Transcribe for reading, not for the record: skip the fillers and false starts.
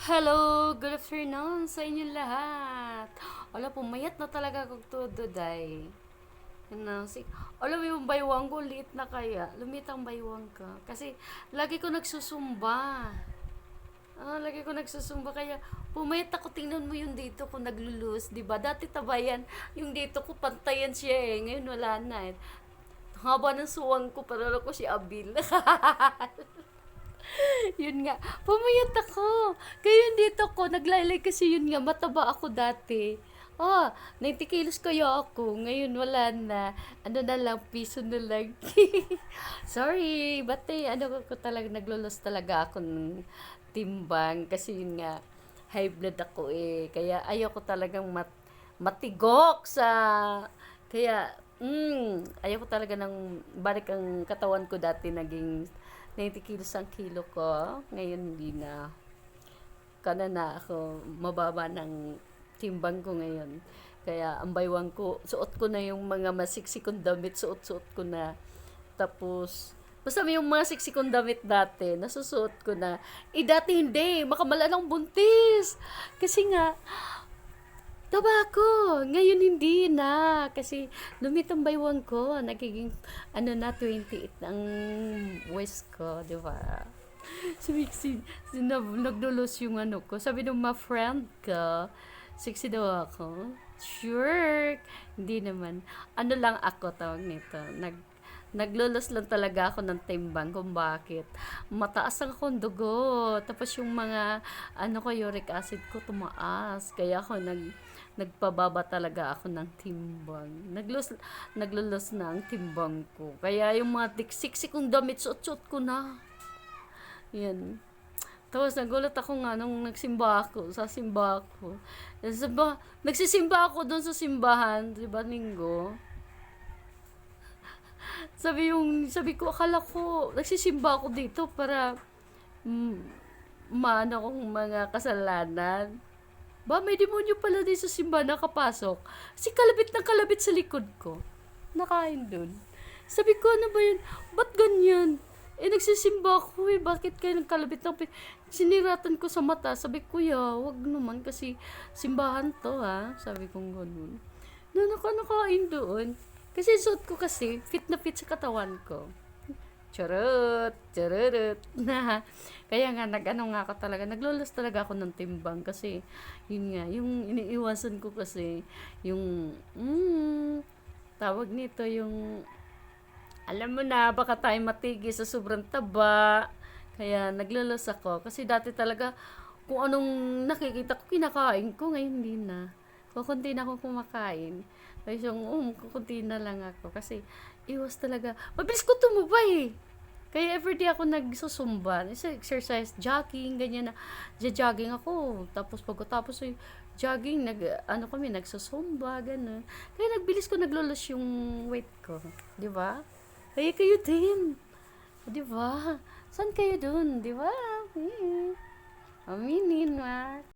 Hello, good afternoon sa inyo lahat. Ala, pumayat na talaga kong todo, day. Alam mo yung baywang ko, liit na kaya. Lumitang baywang ka. Kasi, lagi ko nagsusumba. Lagi ko nagsusumba. Kaya, pumayat ako. Tingnan mo yung dito ko naglulus, di ba? Dati tabayan, yung dito ko pantayan siya eh. Ngayon wala na eh. Haba ng suwang ko, parang ako si Abil. Yun nga, pumayat ako. Kaya yun dito ko, naglaylay kasi yun nga, mataba ako dati. 90 kilos kaya ako. Ngayon wala na. Ano na lang, piso na lang. Sorry, ko talaga, naglulos talaga ako ng timbang. Kasi yun nga, high blood ako eh. Kaya ayoko talagang matigok sa... Kaya, ayoko talaga ng... Balik ang katawan ko dati naging 90 kilos ang kilo ko. Ngayon hindi na. Kana na ako mababa ng timbang ko ngayon. Kaya ang baywang ko, suot ko na yung mga masiksikong damit, suot-suot ko na. Tapos, basta may yung mga siksikong damit dati, nasusuot ko na. Dati hindi, makamala ng buntis. Kasi nga, tabako! Ngayon hindi na. Kasi lumitong baywang ko. Nagiging, 28 ang waist ko, di ba? Nagdulos yung ko. Sabi ng mga friend ko, sexy daw ako. Sure. Hindi naman. Ano lang ako tawag nito. Naglulos lang talaga ako ng timbang kung bakit. Mataas ang akong dugo. Tapos yung mga, uric acid ko tumaas. Kaya ako nagpababa talaga ako ng timbang. Naglulos na ang timbang ko. Kaya yung mga tiksiksi kong damit, suot-suot ko na. Yan. Tapos nagulat ako nga nung nagsimba ako, sa simba ako. Nagsisimba ako doon sa simbahan, di ba, linggo? Sabi ko, akala ko, nagsisimba ako dito para mm, maano akong mga kasalanan. May demonyo pala din sa simbahan nakapasok. Si kalabit ng kalabit sa likod ko. Nakain dun. Sabi ko, ano ba yun? Ba't ganyan? Nagsisimba ako eh. Bakit kayo nagkalabit ng siniratan ko sa mata. Sabi ko, kuya, wag naman kasi simbahan to ha. Sabi ko ganun. Nakain doon. Kasi suot ko kasi, fit na fit sa katawan ko. Charot, charot. Kaya nga, nga ako talaga, naglulos talaga ako ng timbang kasi, yun nga, yung iniiwasan ko kasi, yung, tawag nito, yung, alam mo na, baka tayo matigil sa sobrang taba. Kaya naglulos ako. Kasi dati talaga, kung anong nakikita ko, kinakain ko. Ngayon hindi na. Kukunti na akong kumakain. Kasi yung, kukunti na lang ako. Kasi, iwas talaga. Mabilis ko tumaba eh. Kaya everyday ako nagsusumba. Exercise, jogging, ganyan na. Jogging ako. Tapos pagkatapos ay jogging, nagsusumba, ganun. Kaya nagbilis ko naglulos yung weight ko. Di ba? Kaya kayo din. Di ba? Saan kayo dun? Di ba? Aminin, ma.